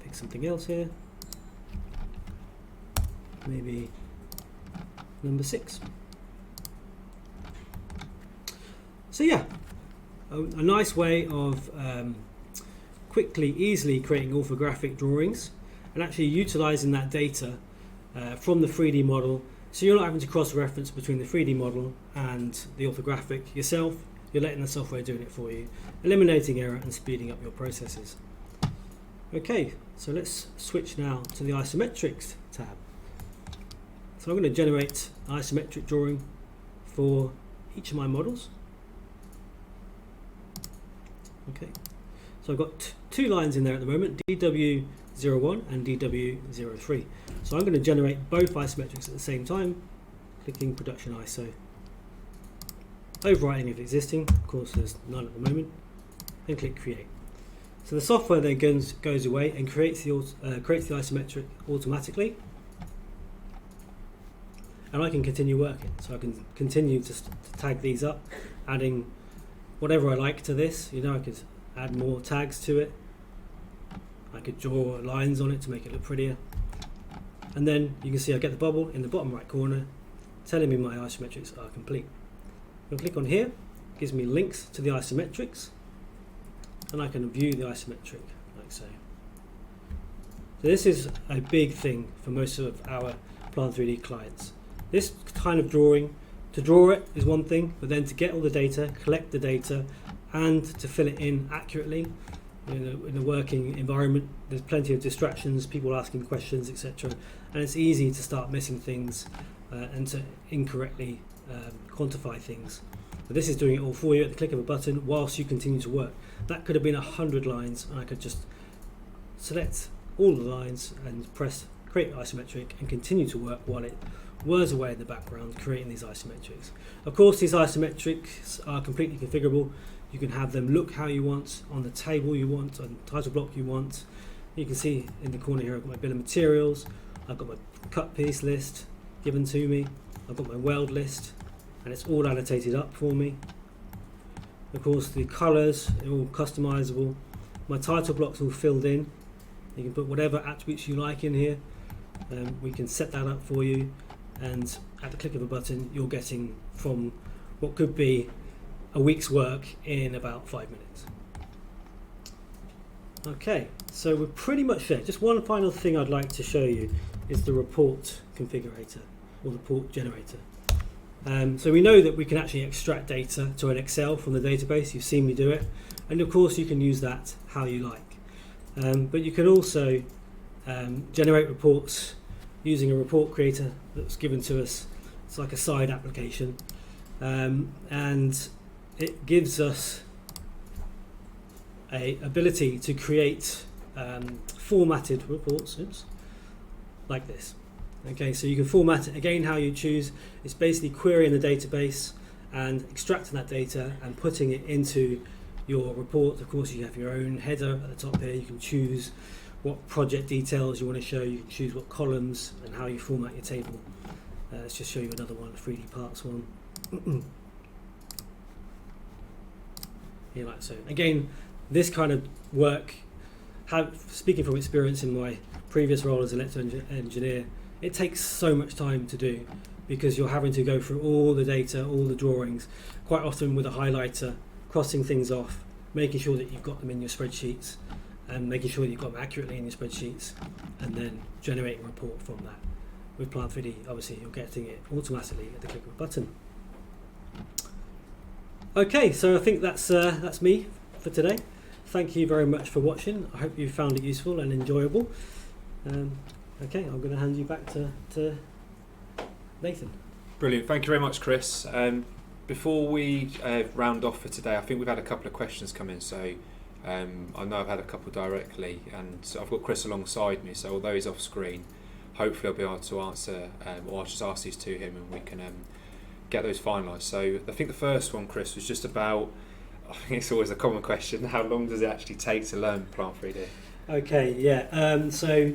Pick something else here. Maybe number 6. So yeah, a nice way of quickly, easily creating orthographic drawings and actually utilizing that data from the 3D model, so you're not having to cross-reference between the 3D model and the orthographic yourself. You're letting the software doing it for you, eliminating error and speeding up your processes. Okay, so let's switch now to the Isometrics tab. So I'm going to generate an isometric drawing for each of my models. Okay, so I've got 2 lines in there at the moment, DW01 and DW03. So I'm going to generate both isometrics at the same time, clicking Production ISO. Overwriting if existing, of course there's none at the moment, and click Create. So the software then goes away and creates the isometric automatically. And I can continue working, so I can continue to tag these up, adding whatever I like to this. You know, I could add more tags to it. I could draw lines on it to make it look prettier. And then you can see I get the bubble in the bottom right corner telling me my isometrics are complete. I'll click on here, gives me links to the isometrics, and I can view the isometric like so. So this is a big thing for most of our Plant 3D clients. This kind of drawing, to draw it is one thing, but then to get all the data, collect the data, and to fill it in accurately in a working environment, there's plenty of distractions, people asking questions, etc. And it's easy to start missing things and to incorrectly quantify things. But this is doing it all for you at the click of a button whilst you continue to work. That could have been 100 lines, and I could just select all the lines and press Create Isometric and continue to work while it whirs away in the background creating these isometrics. Of course, these isometrics are completely configurable. You can have them look how you want, on the table you want, on the title block you want. You can see in the corner here I've got my bill of materials, I've got my cut piece list given to me, I've got my weld list, and it's all annotated up for me. Of course, the colours are all customizable. My title block's all filled in. You can put whatever attributes you like in here. We can set that up for you, and at the click of a button you're getting from what could be a week's work in about 5 minutes. Okay, so we're pretty much there. Just one final thing I'd like to show you is the report configurator or the report generator. So we know that we can actually extract data to an Excel from the database. You've seen me do it, and of course you can use that how you like. But you can also generate reports using a report creator that's given to us. It's like a side application, and it gives us a ability to create formatted reports, like this. Okay, so you can format it again how you choose. It's basically querying the database and extracting that data and putting it into your report. Of course, you have your own header at the top here. You can choose what project details you want to show. You can choose what columns and how you format your table. Let's just show you another one, a 3D parts one. Here, like so. Again, this kind of work, speaking from experience in my previous role as an electrical engineer, it takes so much time to do because you're having to go through all the data, all the drawings, quite often with a highlighter, crossing things off, making sure that you've got them in your spreadsheets and making sure that you've got them accurately in your spreadsheets, and then generating a report from that. With Plant 3D, obviously you're getting it automatically at the click of a button. Okay, so I think that's me for today. Thank you very much for watching. I hope you found it useful and enjoyable. Okay, I'm going to hand you back to Nathan. Brilliant. Thank you very much, Chris. Before we round off for today, I think we've had a couple of questions come in. So I know I've had a couple directly, and so I've got Chris alongside me. So although he's off screen, hopefully I'll be able to answer, or I'll just ask these to him, and we can get those finalised. So I think the first one, Chris, was just about, I think it's always a common question, how long does it actually take to learn Plant 3D? Okay, yeah. So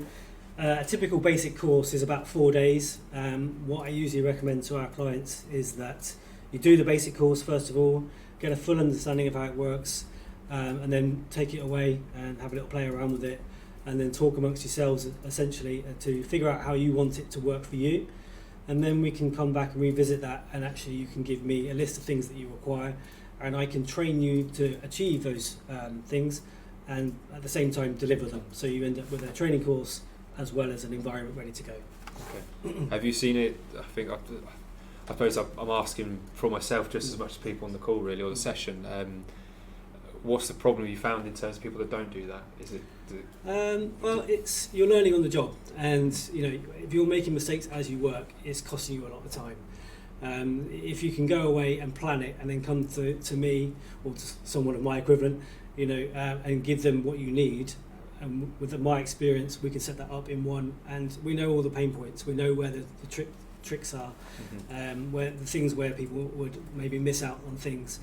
a typical basic course is about 4 days. What I usually recommend to our clients is that you do the basic course first of all, get a full understanding of how it works, and then take it away and have a little play around with it, and then talk amongst yourselves essentially to figure out how you want it to work for you. And then we can come back and revisit that, and actually you can give me a list of things that you require, and I can train you to achieve those things, and at the same time deliver them. So you end up with a training course as well as an environment ready to go. Okay. Have you seen it? I suppose I'm asking for myself just as much as people on the call really, or the session. What's the problem you found in terms of people that don't do that? Is it? Well, it's you're learning on the job, and if you're making mistakes as you work, it's costing you a lot of time. If you can go away and plan it, and then come to me or to someone of my equivalent, and give them what you need, and with my experience, we can set that up in one, and we know all the pain points. We know where the tricks are, where the things where people would maybe miss out on things.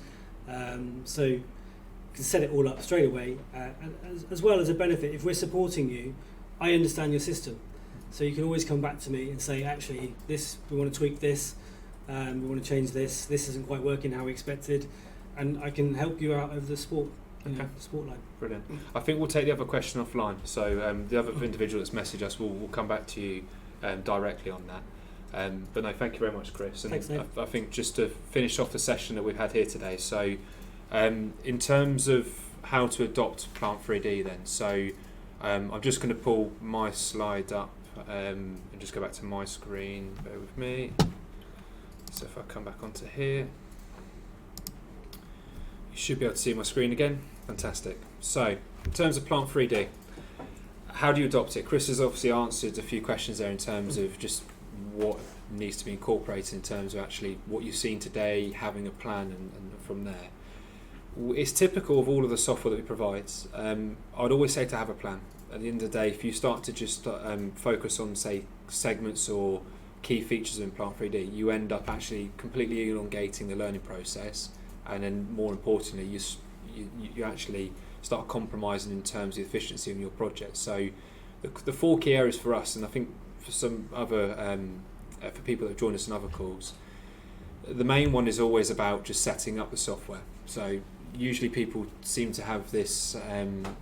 So you can set it all up straight away, as well as a benefit. If we're supporting you, I understand your system, so you can always come back to me and say, actually, we want to tweak this, we want to change this isn't quite working how we expected, and I can help you out over the sport. Okay. Sport line. Brilliant. I think we'll take the other question offline. So the other individual that's messaged us, we'll come back to you directly on that. But no, thank you very much, Chris. And thanks, I think just to finish off the session that we've had here today, so in terms of how to adopt Plant 3D then, so I'm just going to pull my slide up and just go back to my screen, bear with me. So if I come back onto here, you should be able to see my screen again. Fantastic. So in terms of Plant 3D, how do you adopt it? Chris has obviously answered a few questions there in terms of just what needs to be incorporated in terms of actually what you've seen today, having a plan, and from there. It's typical of all of the software that we provide. I'd always say to have a plan. At the end of the day, if you start to just focus on, say, segments or key features in Plant 3D, you end up actually completely elongating the learning process, and then more importantly, you actually start compromising in terms of efficiency in your project. So the 4 key areas for us, and I think for some other for people that have joined us in other calls, the main one is always about just setting up the software. So usually people seem to have this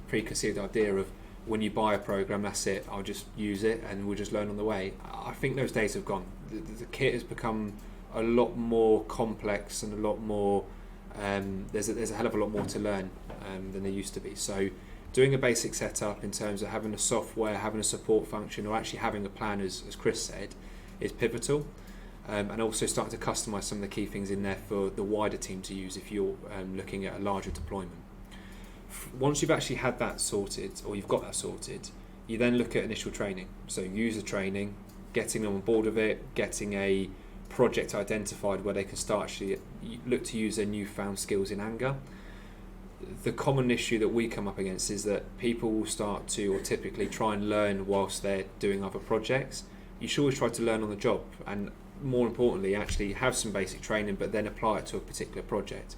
preconceived idea of, when you buy a program, that's it, I'll just use it and we'll just learn on the way. I think those days have gone. The kit has become a lot more complex and a lot more, there's a hell of a lot more to learn than there used to be. So doing a basic setup in terms of having a software, having a support function, or actually having a plan, as Chris said, is pivotal. And also starting to customise some of the key things in there for the wider team to use if you're looking at a larger deployment. Once you've actually had that sorted, or you've got that sorted, you then look at initial training. So user training, getting them on board with it, getting a project identified where they can start actually look to use their newfound skills in anger. The common issue that we come up against is that people will start to, or typically try and learn whilst they're doing other projects. You should always try to learn on the job, and more importantly, actually have some basic training, but then apply it to a particular project.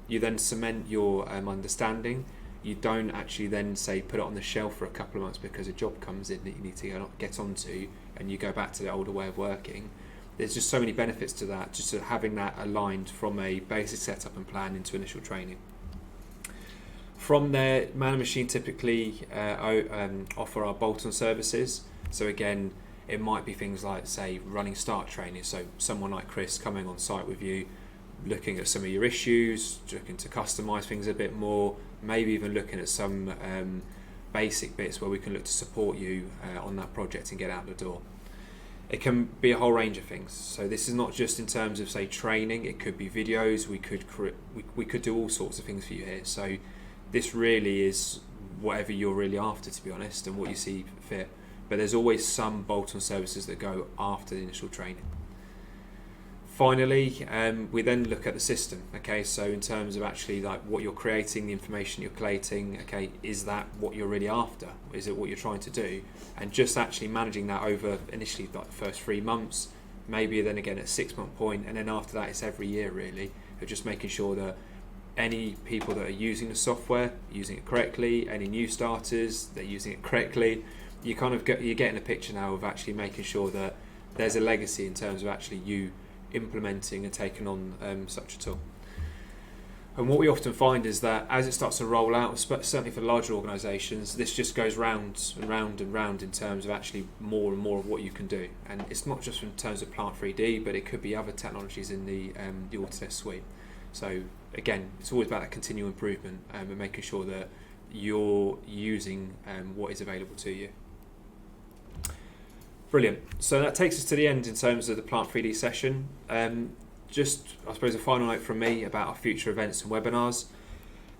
You then cement your understanding. You don't actually then say put it on the shelf for a couple of months because a job comes in that you need to get onto, and you go back to the older way of working. There's just so many benefits to that, just to having that aligned from a basic setup and plan into initial training. From there, Man and Machine typically offer our bolt-on services. So again, It might be things like, say, running start training, so someone like Chris coming on site with you, looking at some of your issues, looking to customise things a bit more, maybe even looking at some basic bits where we can look to support you on that project and get out the door. It can be a whole range of things. So this is not just in terms of, say, training. It could be videos. We could do all sorts of things for you here. So this really is whatever you're really after, to be honest, and what you see fit. But there's always some bolt-on services that go after the initial training. Finally, we then look at the system. Okay, so in terms of actually like what you're creating, the information you're collating, okay, is that what you're really after? Is it what you're trying to do? And just actually managing that over initially like the first 3 months, maybe then again at 6 month point, and then after that it's every year really, of just making sure that any people that are using the software, using it correctly, any new starters, they're using it correctly. You kind of you're getting a picture now of actually making sure that there's a legacy in terms of actually you implementing and taking on such a tool. And what we often find is that as it starts to roll out, certainly for larger organisations, this just goes round and round and round in terms of actually more and more of what you can do. And it's not just in terms of Plant 3D, but it could be other technologies in the Autodesk suite. So again, it's always about that continual improvement and making sure that you're using what is available to you. Brilliant. So that takes us to the end in terms of the Plant 3D session. Just, I suppose, a final note from me about our future events and webinars.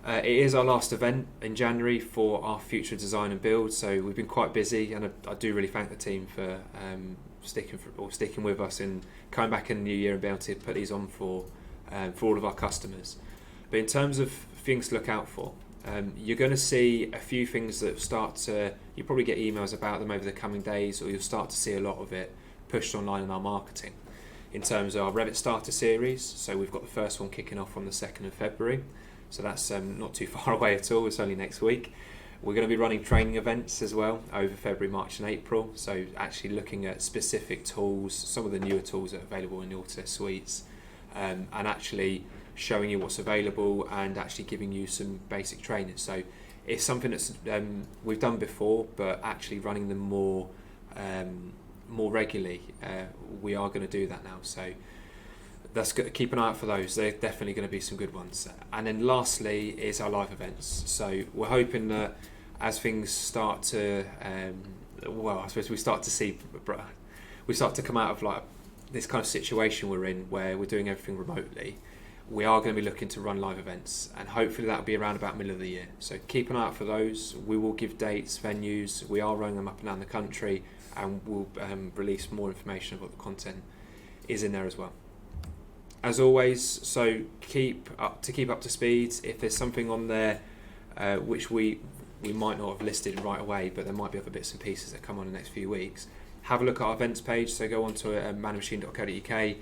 It is our last event in January for our future design and build, so we've been quite busy, and I do really thank the team for sticking with us and coming back in the new year and being able to put these on for all of our customers. But in terms of things to look out for, you're going to see a few things that you'll probably get emails about them over the coming days, or you'll start to see a lot of it pushed online in our marketing. In terms of our Revit Starter Series, so we've got the first one kicking off on the 2nd of February, so that's not too far away at all, it's only next week. We're going to be running training events as well over February, March and April, so actually looking at specific tools, some of the newer tools that are available in the Autodesk suites, and actually showing you what's available and actually giving you some basic training. So it's something that's we've done before, but actually running them more regularly, we are going to do that now. So that's good. Keep an eye out for those. They're definitely going to be some good ones. And then lastly is our live events. So we're hoping that as things start to, I suppose we start to come out of like this kind of situation we're in where we're doing everything remotely. We are going to be looking to run live events, and hopefully that'll be around about middle of the year. So keep an eye out for those. We will give dates, venues. We are running them up and down the country, and we'll release more information of what the content is in there as well. As always, so keep up to speed. If there's something on there which we might not have listed right away, but there might be other bits and pieces that come on in the next few weeks, have a look at our events page. So go on to manamachine.co.uk.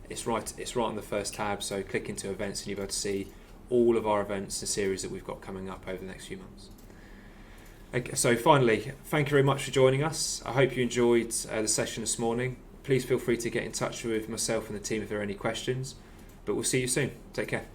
It's right on the first tab, so click into events and you'll be able to see all of our events and series that we've got coming up over the next few months. Okay, so finally, thank you very much for joining us. I hope you enjoyed the session this morning. Please feel free to get in touch with myself and the team if there are any questions, but we'll see you soon. Take care.